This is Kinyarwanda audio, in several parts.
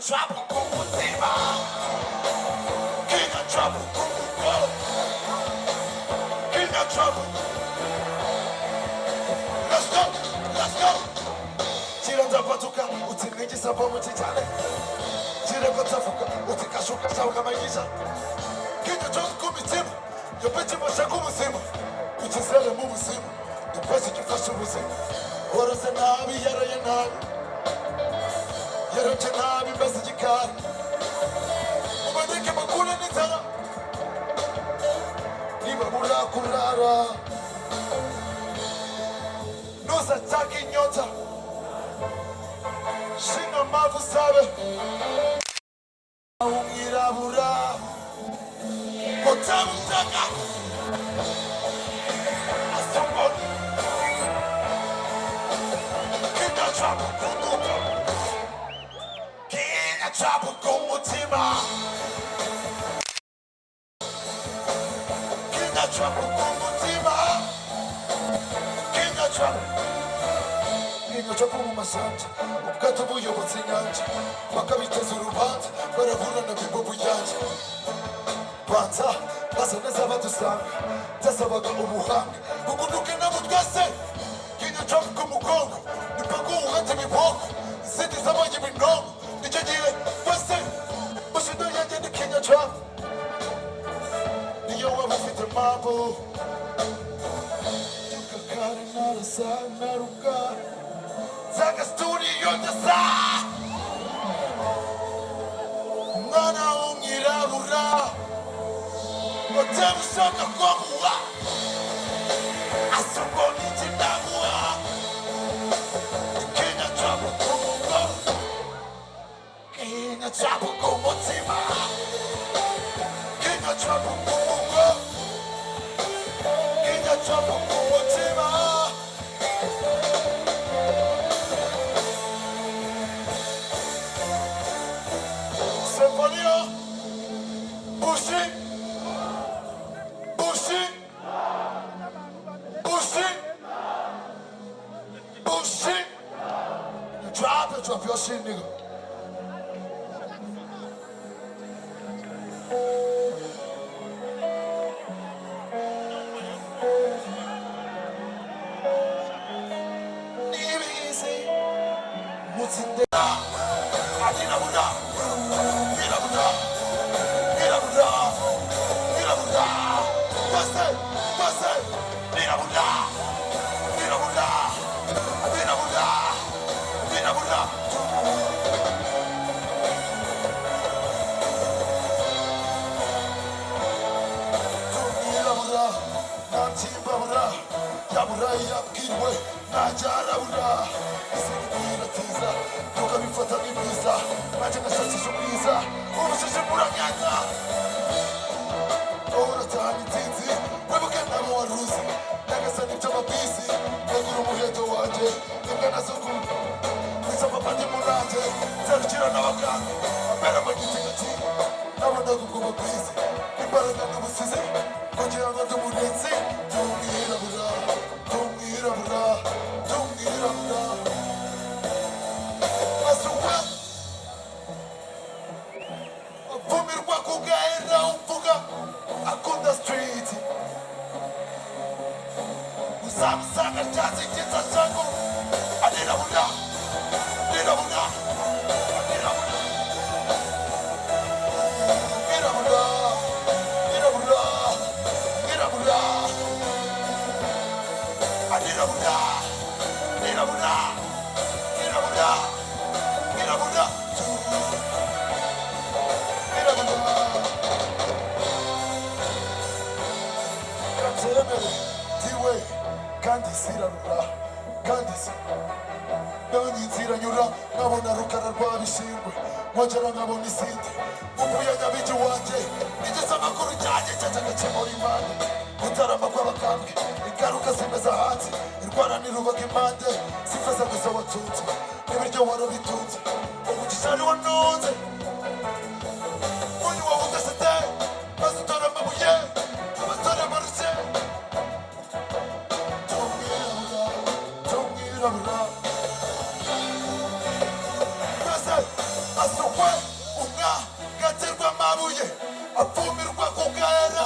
Trouble com tema. King of trouble, King of trouble. Let's go, let's go. Tirando a batuca, o time de sabão multitale. Tira a tafuca, o te cachuca, salga mais guisa. King of trouble com o time. Eu pedi mocha como cima. O te zera como cima. Depois de flash o cima. Ora se nabi, yara ya nabi. Yara te nabi, besa de cara. Uma de que bagulho nem tana. Niba mula kulara. Nos ataque nyota. Shinga mavu sabe. Irabura. Botamu saka. Asombo. Kinga trouble kumuka. Kinga trouble kumutima. Kinga trouble kumutima. Kinga trouble. Kinga trouble mumasanja. Ubwato buyobotse inyanja. Bakabiteza urubanza. Baravuna na bibobo yanje. Banza basa neza badusanga. Byasabaga ubuhanga. Bugunuke nabo twese. Kinga trouble kumugongo. Nipaguhate ibiboko. Izindi z'amagi ibinongo. Nicyo gihe twese. Bushido yanjye ni Kinga trouble. Niyo waba ufite mambo. Tukakare narasa naruka. Zaga studio ndasa. Mwana umwirabura. Otemushaka kwamuwa. Asongo nijinamuwa. Kinga trouble kumugo. Kinga trouble kumutima. Kinga trouble kumugo. Kinga trouble kumutima. Symphonia. Bushi. Bushi. Bushi. Bushi. You drop your shit, nigga. Easy. Mutinde. Adina Buddha. Mira Buddha. Mira Buddha. Mira Buddha. What's that? What's that? Mira Buddha. Mira Buddha. Mira Buddha. Mira Buddha. Mira Buddha. Nantimba Buddha. Yabura yabwirwe. Najara Buddha. Isingira tiza. Tukabifata nk'ibyiza. Nanjye ngasakisha ubwiza. Ubujiji buranyaza. Uratahana intsinzi. Wibuke nabo waruzi. Nyagasani by'amabisi. Negura umuheto wanje. Imbwa nazo kumva. Nisaba pati muranje. Zerukira n'abaganga. Mbere amagiti. Nabona kuguma kwisi. Imbaraga n'ubusizi. Kugira ngo ndi umurinzi. Tumwirabura. Tumwirabura. Tumwirabura. Asuka. Vumirwa kugaira umvuga. Akunda street. Usamusanga cyatsi cyiza cyangu. Adirabura. Adirabura. Adirabura. Mirabura. Mirabura. Mirabura. Adirabura. iranyura nkabona rukara rwa bishingwe nkongera nkabona isinde mvuye nyabiki wanjye nigeze amakuru cyanjye cyagakemura impande gutarama kw'abakambwe ingaruka zimeza hanze indwara nirubaka impande zifeza gusa watunze n'ibiryo warabitunze umugisha ni wanunze uyu wowe udasete maze utora amabuye abatore barushye tumwirabura maze asukwe umwagaterwa amabuye apfumirwa ku bwera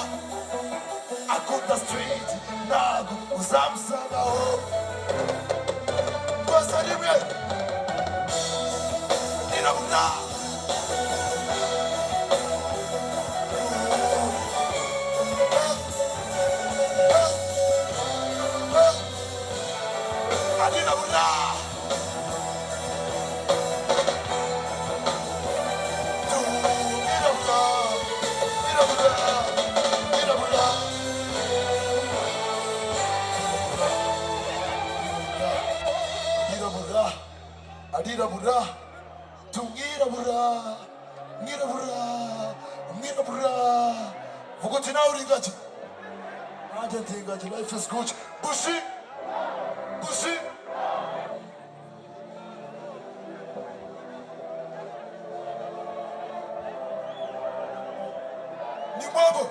akunda street ntabwo uzamusangaho rwose rimwe nirabura nirabura arirabura tumwirabura mwirabura mwirabura vuga uti nawe uri ingagi nanjye ndi ingagi life is good bushi bushi ni mwabo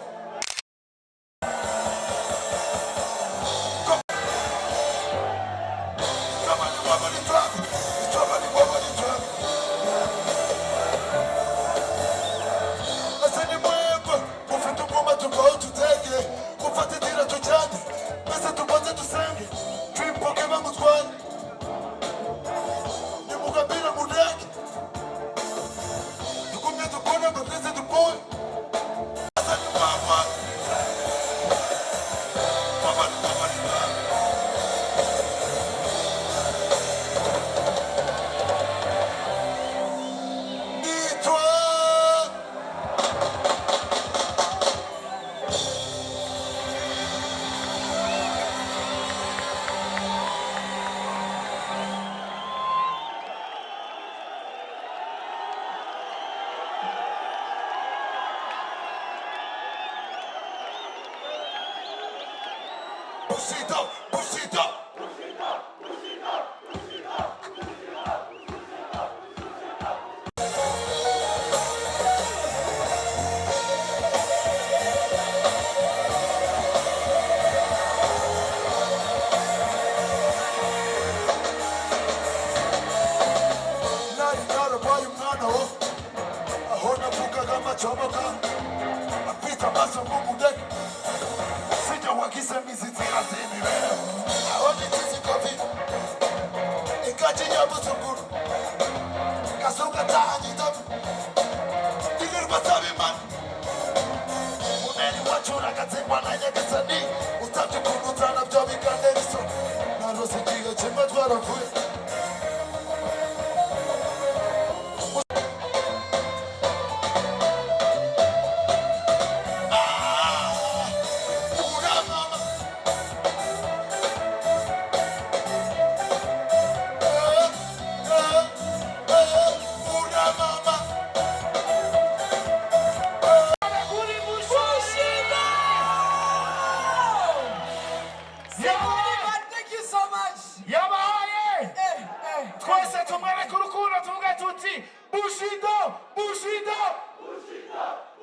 kama ni mwabo ni traffic Bushido, Bushido. Nari narabaye umwana wo aho navugaga amacomoka apita amaso mu mudeke wagize mizitira z'imibereho aho nitizi kopi ingagi nyabuzunguru gasuka tahanyitamu dirirwa tabimana muneri wacura gatsindwa na nyagasani utabye ukuntu uzana byo bikantera isoni narose igihe kimwe twaravuye twese tumwereke urukundo tuvuga tuti Bushido, Bushido, Bushido.